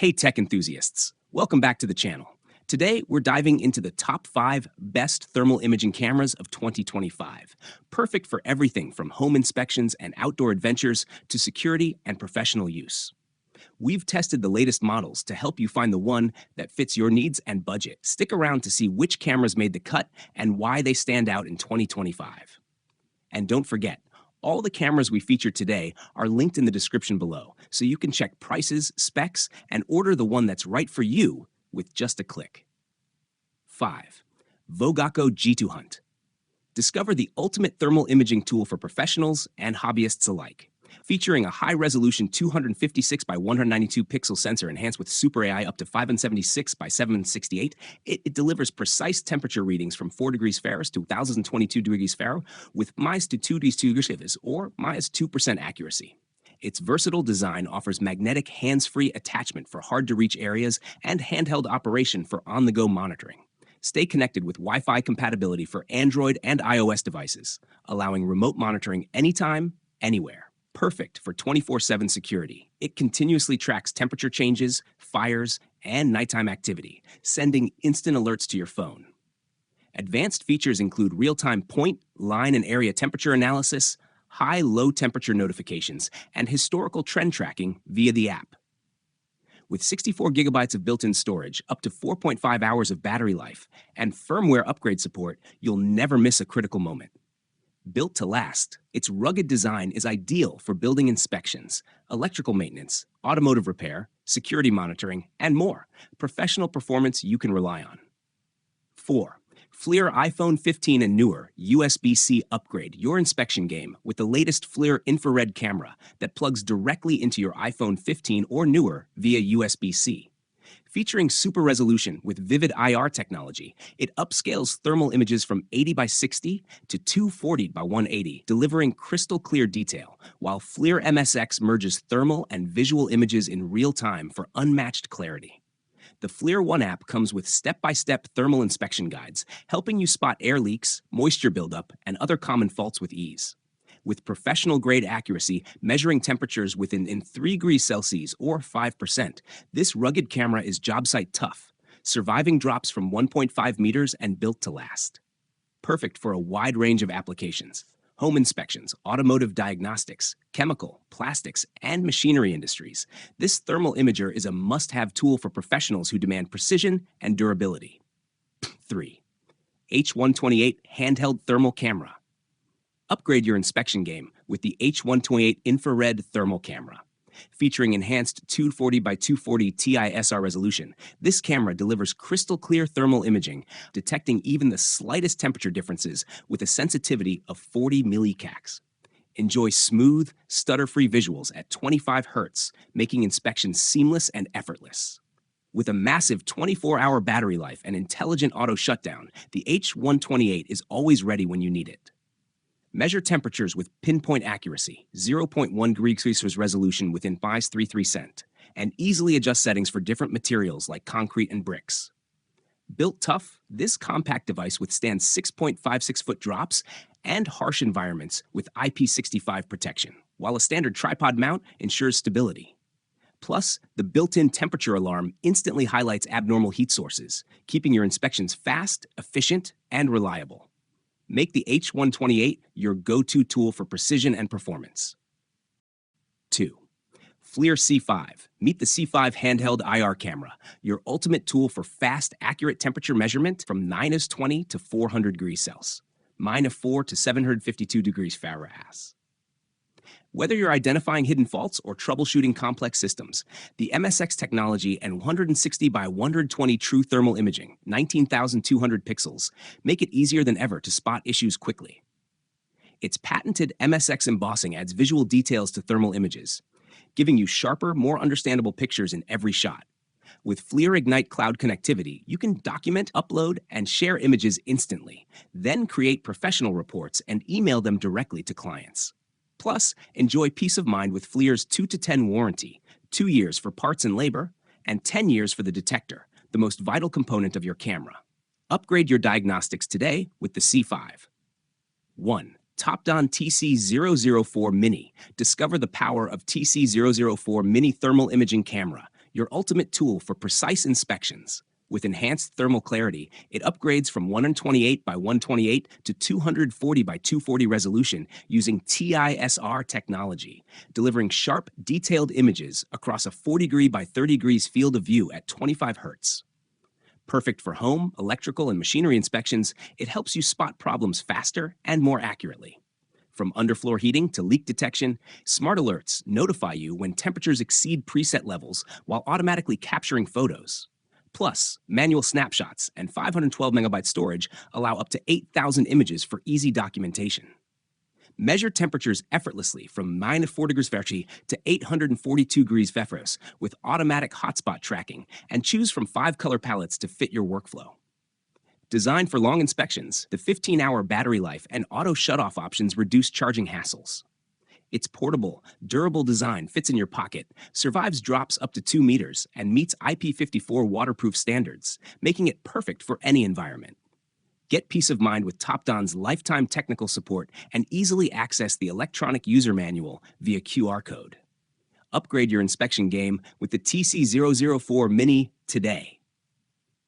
Hey tech enthusiasts, welcome back to the channel. Today we're diving into the top 5 best thermal imaging cameras of 2025. Perfect for everything from home inspections and outdoor adventures to security and professional use. We've tested the latest models to help you find the one that fits your needs and budget. Stick around to see which cameras made the cut and why they stand out in 2025. And don't forget, all the cameras we feature today are linked in the description below, so you can check prices, specs, and order the one that's right for you with just a click. 5. Vogaco G2 Hunt. Discover the ultimate thermal imaging tool for professionals and hobbyists alike. Featuring a high-resolution 256 by 192 pixel sensor enhanced with Super AI up to 576 by 768, it delivers precise temperature readings from 4 degrees Fahrenheit to 1,022 degrees Fahrenheit with minus to 2 degrees Celsius or minus 2% accuracy. Its versatile design offers magnetic hands-free attachment for hard-to-reach areas and handheld operation for on-the-go monitoring. Stay connected with Wi-Fi compatibility for Android and iOS devices, allowing remote monitoring anytime, anywhere. Perfect for 24/7 security. It continuously tracks temperature changes, fires, and nighttime activity, sending instant alerts to your phone. Advanced features include real-time point, line, and area temperature analysis, high-low temperature notifications, and historical trend tracking via the app. With 64 gigabytes of built-in storage, up to 4.5 hours of battery life, and firmware upgrade support, you'll never miss a critical moment. Built to last, its rugged design is ideal for building inspections, electrical maintenance, automotive repair, security monitoring, and more. Professional performance you can rely on. 4. FLIR iPhone 15 and newer USB-C upgrade your inspection game with the latest FLIR infrared camera that plugs directly into your iPhone 15 or newer via USB-C. Featuring super resolution with vivid IR technology, it upscales thermal images from 80 by 60 to 240 by 180, delivering crystal clear detail, while FLIR MSX merges thermal and visual images in real time for unmatched clarity. The FLIR One app comes with step-by-step thermal inspection guides, helping you spot air leaks, moisture buildup, and other common faults with ease. With professional-grade accuracy, measuring temperatures within 3 degrees Celsius or 5%, this rugged camera is job site tough, surviving drops from 1.5 meters and built to last. Perfect for a wide range of applications: home inspections, automotive diagnostics, chemical, plastics, and machinery industries. This thermal imager is a must-have tool for professionals who demand precision and durability. 3. H128 Handheld Thermal Camera. Upgrade your inspection game with the H128 infrared thermal camera. Featuring enhanced 240 by 240 TISR resolution, this camera delivers crystal clear thermal imaging, detecting even the slightest temperature differences with a sensitivity of 40 millicacs. Enjoy smooth, stutter-free visuals at 25 Hz, making inspections seamless and effortless. With a massive 24-hour battery life and intelligent auto shutdown, the H128 is always ready when you need it. Measure temperatures with pinpoint accuracy, 0.1 degrees Celsius resolution within 533 cent, and easily adjust settings for different materials like concrete and bricks. Built tough, this compact device withstands 6.56-foot drops and harsh environments with IP65 protection, while a standard tripod mount ensures stability. Plus, the built-in temperature alarm instantly highlights abnormal heat sources, keeping your inspections fast, efficient, and reliable. Make the H128 your go-to tool for precision and performance. 2. FLIR C5. Meet the C5 handheld IR camera, your ultimate tool for fast, accurate temperature measurement from -20 to 400 degrees Celsius, -4 to 752 degrees Fahrenheit. Whether you're identifying hidden faults or troubleshooting complex systems, the MSX technology and 160 by 120 true thermal imaging, 19,200 pixels, make it easier than ever to spot issues quickly. Its patented MSX embossing adds visual details to thermal images, giving you sharper, more understandable pictures in every shot. With FLIR Ignite Cloud connectivity, you can document, upload, and share images instantly, then create professional reports and email them directly to clients. Plus, enjoy peace of mind with FLIR's 2 to 10 warranty, 2 years for parts and labor, and 10 years for the detector, the most vital component of your camera. Upgrade your diagnostics today with the C5. 1. TOPDON TC004 Mini. Discover the power of TC004 Mini Thermal Imaging Camera, your ultimate tool for precise inspections. With enhanced thermal clarity, it upgrades from 128 by 128 to 240 by 240 resolution using TISR technology, delivering sharp, detailed images across a 40-degree by 30 degrees field of view at 25 Hz. Perfect for home, electrical, and machinery inspections, it helps you spot problems faster and more accurately. From underfloor heating to leak detection, smart alerts notify you when temperatures exceed preset levels while automatically capturing photos. Plus, manual snapshots and 512 megabyte storage allow up to 8,000 images for easy documentation. Measure temperatures effortlessly from -4 degrees Fahrenheit to 842 degrees Fahrenheit with automatic hotspot tracking, and choose from 5 color palettes to fit your workflow. Designed for long inspections, the 15-hour battery life and auto shutoff options reduce charging hassles. Its portable, durable design fits in your pocket, survives drops up to 2 meters, and meets IP54 waterproof standards, making it perfect for any environment. Get peace of mind with TOPDON's lifetime technical support and easily access the electronic user manual via QR code. Upgrade your inspection game with the TC004 Mini today.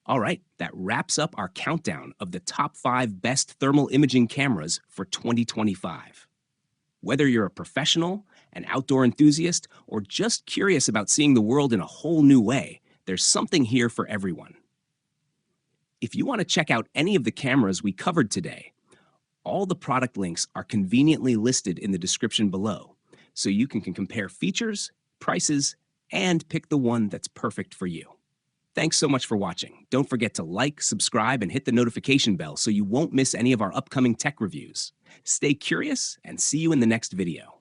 All right, that wraps up our countdown of the top 5 best thermal imaging cameras for 2025. Whether you're a professional, an outdoor enthusiast, or just curious about seeing the world in a whole new way, there's something here for everyone. If you want to check out any of the cameras we covered today, all the product links are conveniently listed in the description below, so you can compare features, prices, and pick the one that's perfect for you. Thanks so much for watching. Don't forget to like, subscribe, and hit the notification bell so you won't miss any of our upcoming tech reviews. Stay curious and see you in the next video.